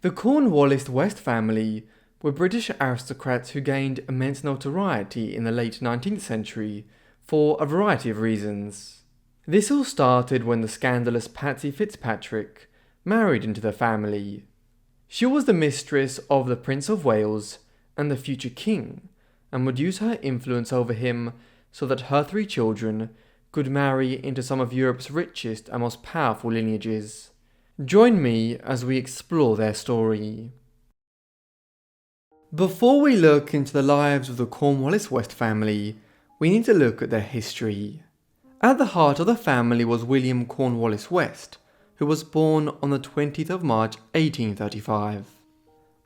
The Cornwallis-West family were British aristocrats who gained immense notoriety in the late 19th century for a variety of reasons. This all started when the scandalous Patsy Fitzpatrick married into the family. She was the mistress of the Prince of Wales and the future king, and would use her influence over him so that her 3 children could marry into some of Europe's richest and most powerful lineages. Join me as we explore their story. Before we look into the lives of the Cornwallis-West family, we need to look at their history. At the heart of the family was William Cornwallis-West, who was born on the 20th of March 1835.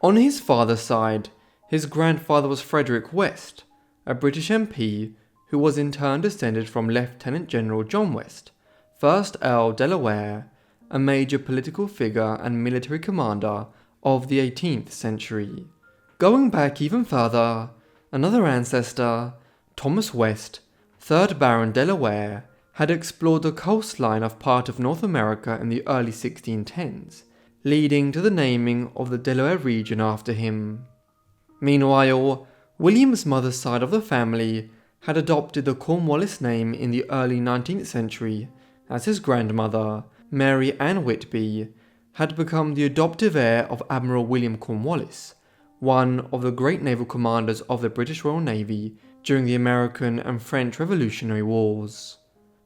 On his father's side, his grandfather was Frederick West, a British MP who was in turn descended from Lieutenant General John West, 1st Earl Delaware, a major political figure and military commander of the 18th century. Going back even further, another ancestor, Thomas West, 3rd Baron Delaware, had explored the coastline of part of North America in the early 1610s, leading to the naming of the Delaware region after him. Meanwhile, William's mother's side of the family had adopted the Cornwallis name in the early 19th century, as his grandmother, Mary Ann Whitby, had become the adoptive heir of Admiral William Cornwallis, one of the great naval commanders of the British Royal Navy during the American and French Revolutionary Wars.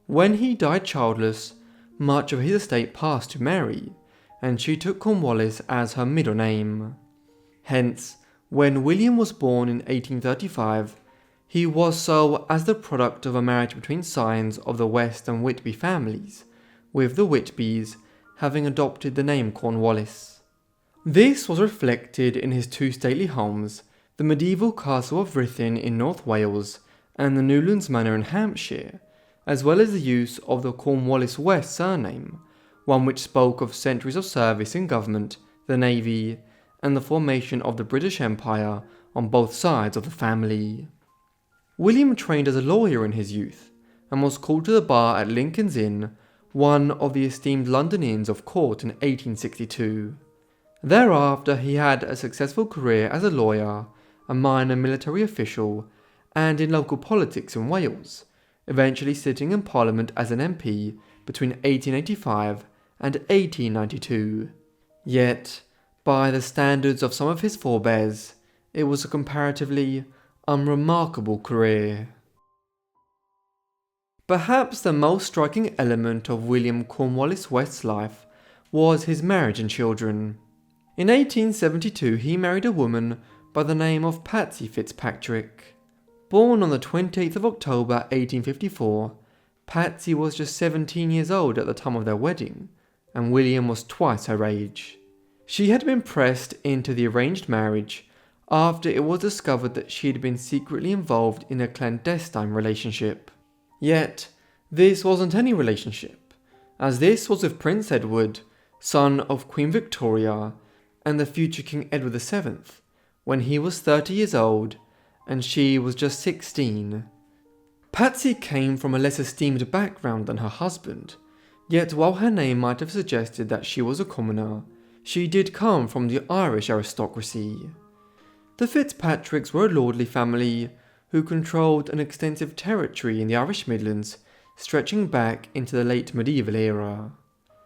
When he died childless, much of his estate passed to Mary, and she took Cornwallis as her middle name. Hence, when William was born in 1835, he was so as the product of a marriage between scions of the West and Whitby families, with the Whitbys having adopted the name Cornwallis. This was reflected in his 2 stately homes, the medieval castle of Ruthin in North Wales and the Newlands Manor in Hampshire, as well as the use of the Cornwallis-West surname, one which spoke of centuries of service in government, the navy, and the formation of the British Empire on both sides of the family. William trained as a lawyer in his youth, and was called to the bar at Lincoln's Inn, one of the esteemed London Inns of Court in 1862. Thereafter he had a successful career as a lawyer, a minor military official, and in local politics in Wales, eventually sitting in Parliament as an MP between 1885 and 1892. Yet, by the standards of some of his forebears, it was a comparatively unremarkable career. Perhaps the most striking element of William Cornwallis-West's life was his marriage and children. In 1872 he married a woman by the name of Patsy Fitzpatrick. Born on the 28th of October 1854, Patsy was just 17 years old at the time of their wedding, and William was twice her age. She had been pressed into the arranged marriage after it was discovered that she had been secretly involved in a clandestine relationship. Yet, this wasn't any relationship, as this was with Prince Edward, son of Queen Victoria, and the future King Edward VII, when he was 30 years old and she was just 16. Patsy came from a less esteemed background than her husband, yet while her name might have suggested that she was a commoner, she did come from the Irish aristocracy. The Fitzpatricks were a lordly family who controlled an extensive territory in the Irish Midlands, stretching back into the late medieval era.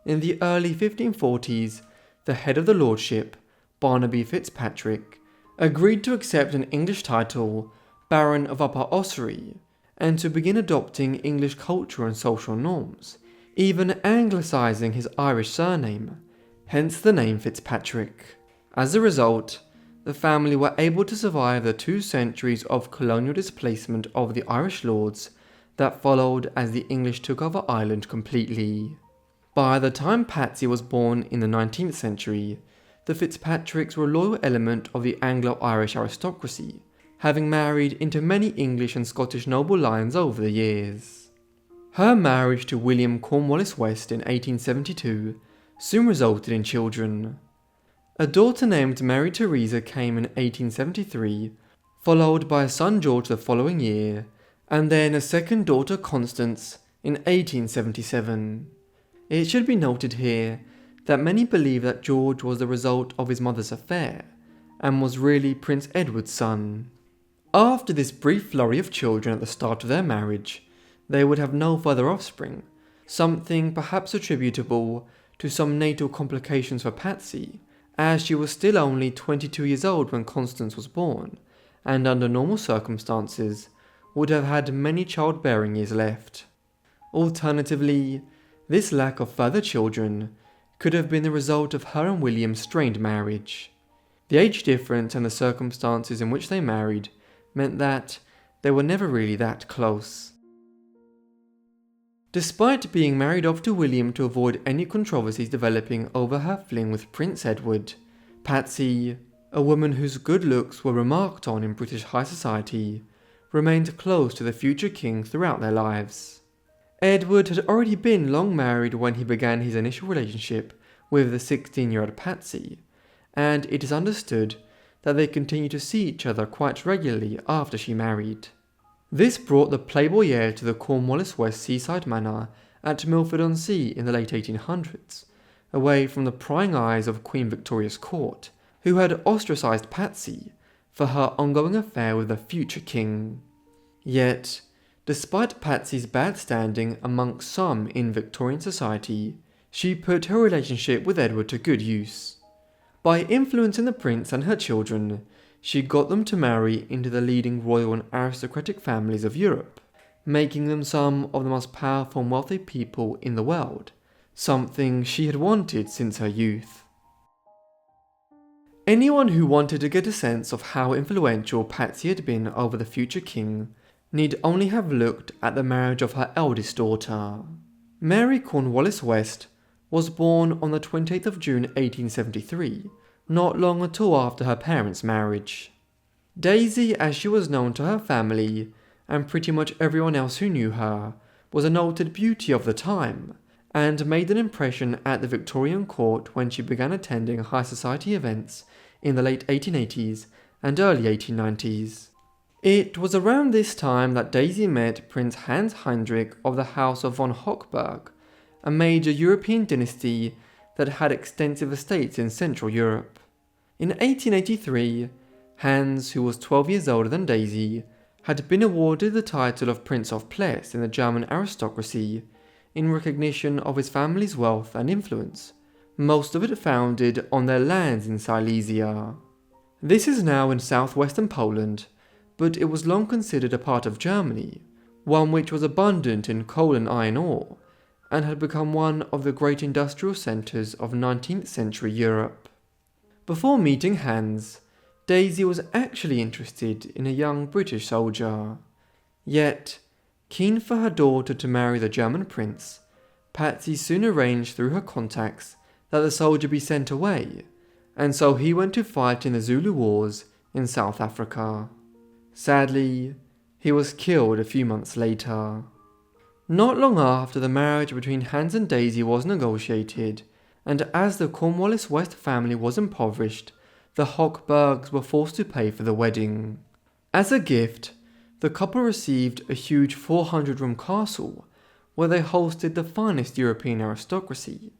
In the early 1540s, the head of the lordship, Barnaby Fitzpatrick, agreed to accept an English title, Baron of Upper Ossory, and to begin adopting English culture and social norms, even anglicising his Irish surname, hence the name Fitzpatrick. As a result, the family were able to survive the 2 centuries of colonial displacement of the Irish lords that followed as the English took over Ireland completely. By the time Patsy was born in the 19th century, the Fitzpatricks were a loyal element of the Anglo-Irish aristocracy, having married into many English and Scottish noble lines over the years. Her marriage to William Cornwallis-West in 1872 soon resulted in children. A daughter named Mary Theresa came in 1873, followed by a son George the following year, and then a second daughter Constance in 1877. It should be noted here that many believe that George was the result of his mother's affair, and was really Prince Edward's son. After this brief flurry of children at the start of their marriage, they would have no further offspring, something perhaps attributable to some natal complications for Patsy, as she was still only 22 years old when Constance was born, and under normal circumstances would have had many childbearing years left. Alternatively, this lack of further children could have been the result of her and William's strained marriage. The age difference and the circumstances in which they married meant that they were never really that close. Despite being married off to William to avoid any controversies developing over her fling with Prince Edward, Patsy, a woman whose good looks were remarked on in British high society, remained close to the future king throughout their lives. Edward had already been long married when he began his initial relationship with the 16-year-old Patsy, and it is understood that they continued to see each other quite regularly after she married. This brought the playboy heir to the Cornwallis-West seaside manor at Milford-on-Sea in the late 1800s, away from the prying eyes of Queen Victoria's court, who had ostracised Patsy for her ongoing affair with the future king. Yet, despite Patsy's bad standing amongst some in Victorian society, she put her relationship with Edward to good use. By influencing the prince and her children, she got them to marry into the leading royal and aristocratic families of Europe, making them some of the most powerful and wealthy people in the world, something she had wanted since her youth. Anyone who wanted to get a sense of how influential Patsy had been over the future king need only have looked at the marriage of her eldest daughter. Mary Cornwallis-West was born on the 28th of June 1873, not long at all after her parents' marriage. Daisy, as she was known to her family, and pretty much everyone else who knew her, was a noted beauty of the time, and made an impression at the Victorian court when she began attending high society events in the late 1880s and early 1890s. It was around this time that Daisy met Prince Hans Heinrich of the House of von Hochberg, a major European dynasty that had extensive estates in Central Europe. In 1883, Hans, who was 12 years older than Daisy, had been awarded the title of Prince of Pless in the German aristocracy in recognition of his family's wealth and influence, most of it founded on their lands in Silesia. This is now in southwestern Poland, but it was long considered a part of Germany, one which was abundant in coal and iron ore, and had become one of the great industrial centres of 19th century Europe. Before meeting Hans, Daisy was actually interested in a young British soldier. Yet, keen for her daughter to marry the German prince, Patsy soon arranged through her contacts that the soldier be sent away, and so he went to fight in the Zulu Wars in South Africa. Sadly, he was killed a few months later. Not long after, the marriage between Hans and Daisy was negotiated, and as the Cornwallis-West family was impoverished, the Hochbergs were forced to pay for the wedding. As a gift, the couple received a huge 400-room castle, where they hosted the finest European aristocracy,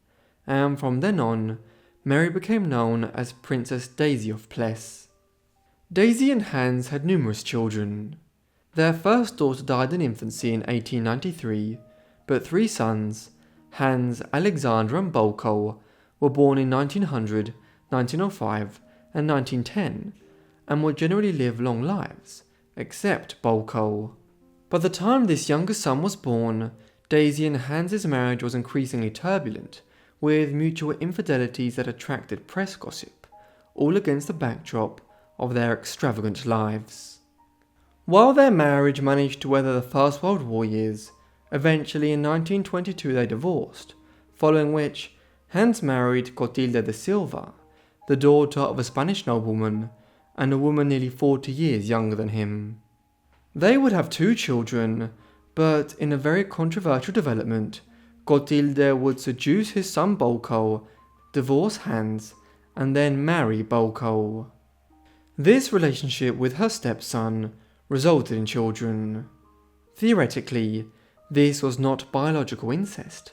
and from then on, Mary became known as Princess Daisy of Pless. Daisy and Hans had numerous children. Their first daughter died in infancy in 1893, but 3 sons, Hans, Alexander and Bolko, were born in 1900, 1905 and 1910, and would generally live long lives, except Bolko. By the time this younger son was born, Daisy and Hans's marriage was increasingly turbulent, with mutual infidelities that attracted press gossip, all against the backdrop of their extravagant lives. While their marriage managed to weather the First World War years, eventually in 1922 they divorced, following which Hans married Clotilde de Silva, the daughter of a Spanish nobleman and a woman nearly 40 years younger than him. They would have 2 children, but in a very controversial development, Clotilde would seduce his son Bolko, divorce Hans, and then marry Bolko. This relationship with her stepson resulted in children. Theoretically, this was not biological incest,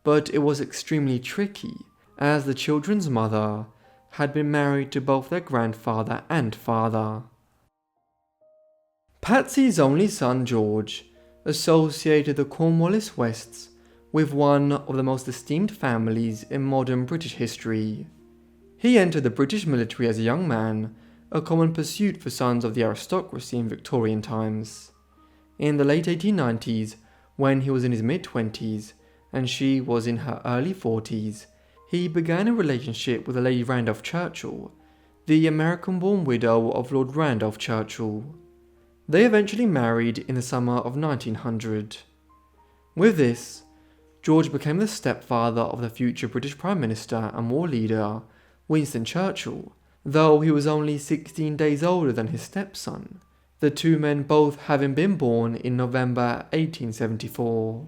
but it was extremely tricky, as the children's mother had been married to both their grandfather and father. Patsy's only son George associated the Cornwallis-Wests with one of the most esteemed families in modern British history. He entered the British military as a young man, a common pursuit for sons of the aristocracy in Victorian times. In the late 1890s, when he was in his mid-20s and she was in her early 40s, he began a relationship with a Lady Randolph Churchill, the American-born widow of Lord Randolph Churchill. They eventually married in the summer of 1900. With this, George became the stepfather of the future British Prime Minister and war leader, Winston Churchill, though he was only 16 days older than his stepson, the two men both having been born in November 1874.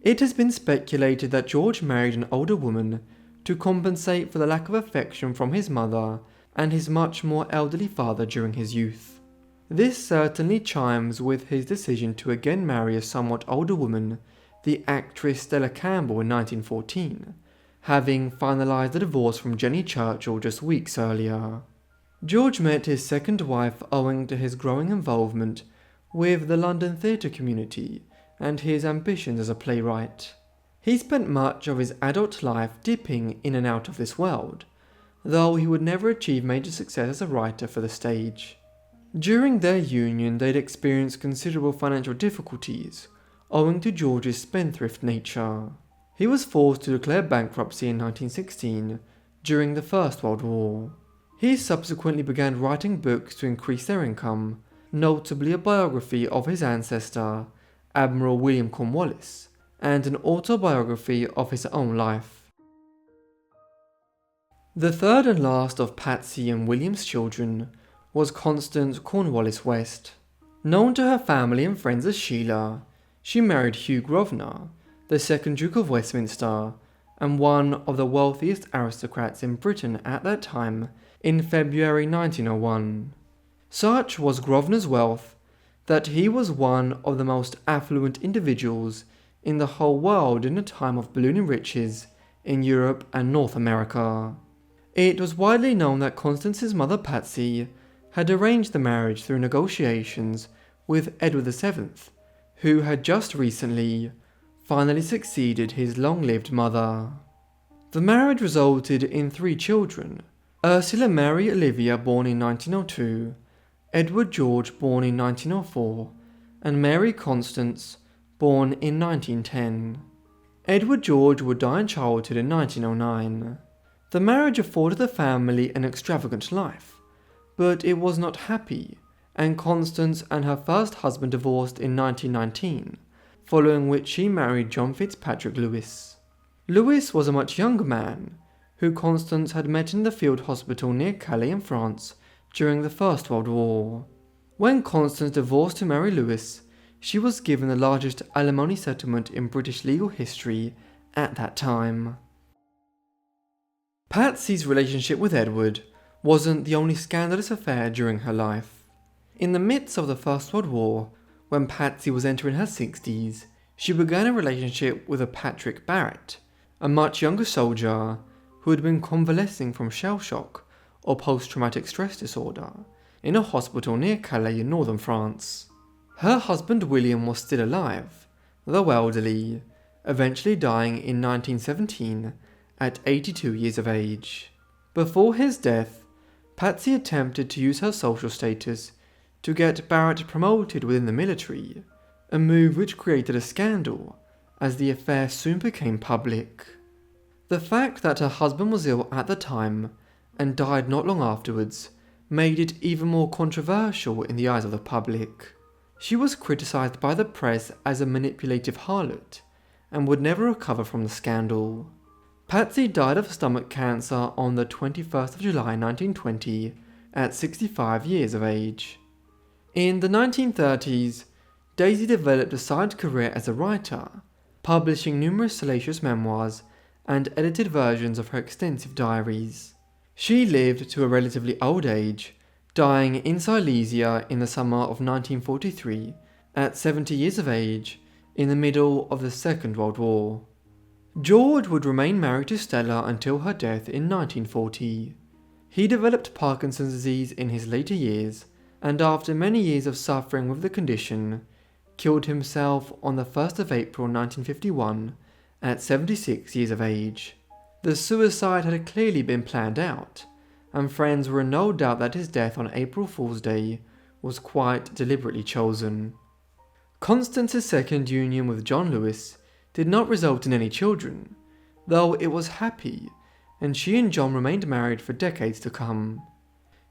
It has been speculated that George married an older woman to compensate for the lack of affection from his mother and his much more elderly father during his youth. This certainly chimes with his decision to again marry a somewhat older woman, the actress Stella Campbell, in 1914, having finalised the divorce from Jenny Churchill just weeks earlier. George met his second wife owing to his growing involvement with the London theatre community and his ambitions as a playwright. He spent much of his adult life dipping in and out of this world, though he would never achieve major success as a writer for the stage. During their union, they'd experienced considerable financial difficulties, owing to George's spendthrift nature. He was forced to declare bankruptcy in 1916 during the First World War. He subsequently began writing books to increase their income, notably a biography of his ancestor, Admiral William Cornwallis, and an autobiography of his own life. The third and last of Patsy and William's children was Constance Cornwallis-West. Known to her family and friends as Sheila, she married Hugh Grosvenor, the second Duke of Westminster, and one of the wealthiest aristocrats in Britain at that time, in February 1901. Such was Grosvenor's wealth that he was one of the most affluent individuals in the whole world in a time of ballooning riches in Europe and North America. It was widely known that Constance's mother Patsy had arranged the marriage through negotiations with Edward VII, who had just recently finally succeeded his long-lived mother. The marriage resulted in 3 children: Ursula Mary Olivia, born in 1902, Edward George, born in 1904, and Mary Constance, born in 1910. Edward George would die in childhood in 1909. The marriage afforded the family an extravagant life, but it was not happy, and Constance and her first husband divorced in 1919, following which she married John Fitzpatrick Lewis. Lewis was a much younger man, who Constance had met in the field hospital near Calais in France during the First World War. When Constance divorced to marry Lewis, she was given the largest alimony settlement in British legal history at that time. Patsy's relationship with Edward wasn't the only scandalous affair during her life. In the midst of the First World War, when Patsy was entering her 60s, she began a relationship with a Patrick Barrett, a much younger soldier who had been convalescing from shell shock or post-traumatic stress disorder in a hospital near Calais in northern France. Her husband William was still alive, though elderly, eventually dying in 1917 at 82 years of age. Before his death, Patsy attempted to use her social status to get Barrett promoted within the military, a move which created a scandal as the affair soon became public. The fact that her husband was ill at the time and died not long afterwards made it even more controversial in the eyes of the public. She was criticised by the press as a manipulative harlot and would never recover from the scandal. Patsy died of stomach cancer on the 21st of July 1920 at 65 years of age. In the 1930s, Daisy developed a side career as a writer, publishing numerous salacious memoirs and edited versions of her extensive diaries. She lived to a relatively old age, dying in Silesia in the summer of 1943 at 70 years of age in the middle of the Second World War. George would remain married to Stella until her death in 1940. He developed Parkinson's disease in his later years, and after many years of suffering with the condition, killed himself on the 1st of April 1951 at 76 years of age. The suicide had clearly been planned out, and friends were in no doubt that his death on April Fool's Day was quite deliberately chosen. Constance's second union with John Lewis did not result in any children, though it was happy, and she and John remained married for decades to come.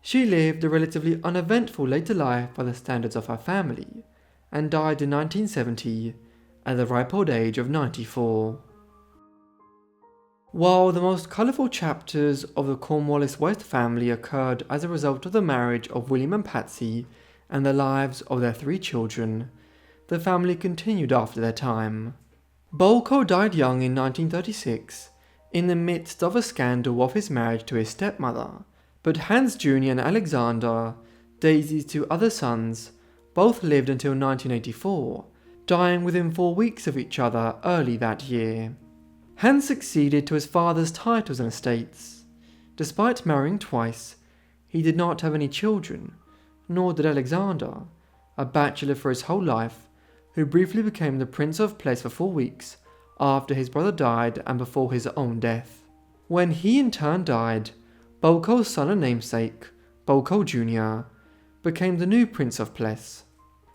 She lived a relatively uneventful later life by the standards of her family, and died in 1970 at the ripe old age of 94. While the most colourful chapters of the Cornwallis-West family occurred as a result of the marriage of William and Patsy and the lives of their 3 children, the family continued after their time. Bolko died young in 1936 in the midst of a scandal of his marriage to his stepmother, but Hans Jr. and Alexander, Daisy's 2 other sons, both lived until 1984, dying within 4 weeks of each other early that year. Hans succeeded to his father's titles and estates. Despite marrying twice, he did not have any children, nor did Alexander, a bachelor for his whole life, who briefly became the Prince of Place for 4 weeks after his brother died and before his own death. When he in turn died, Bolko's son and namesake, Bolko Jr., became the new Prince of Place.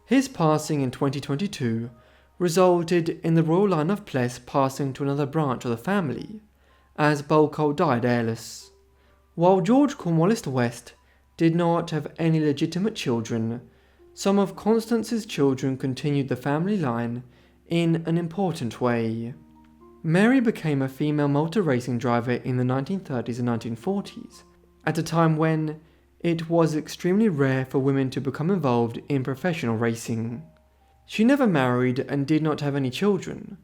His passing in 2022 resulted in the royal line of Place passing to another branch of the family, as Bolko died heirless. While George Cornwallis-West did not have any legitimate children, some of Constance's children continued the family line in an important way. Mary became a female motor racing driver in the 1930s and 1940s, at a time when it was extremely rare for women to become involved in professional racing. She never married and did not have any children,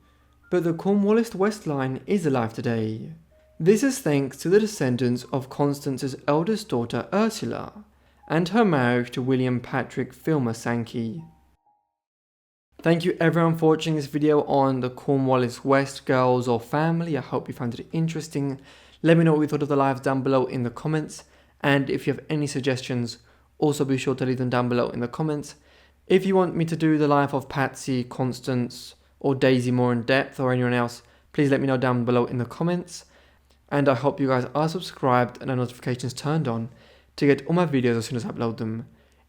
but the Cornwallis-West line is alive today. This is thanks to the descendants of Constance's eldest daughter Ursula, and her marriage to William Patrick Filmer Sankey. Thank you everyone for watching this video on the Cornwallis-West girls or family. I hope you found it interesting. Let me know what you thought of the lives down below in the comments, and if you have any suggestions, also be sure to leave them down below in the comments. If you want me to do the life of Patsy, Constance, or Daisy more in depth, or anyone else, please let me know down below in the comments. And I hope you guys are subscribed and have notifications turned on to get all my videos as soon as I upload them.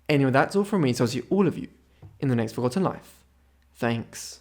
Anyway, that's all from me, so I'll see all of you in the next Forgotten Life. Thanks.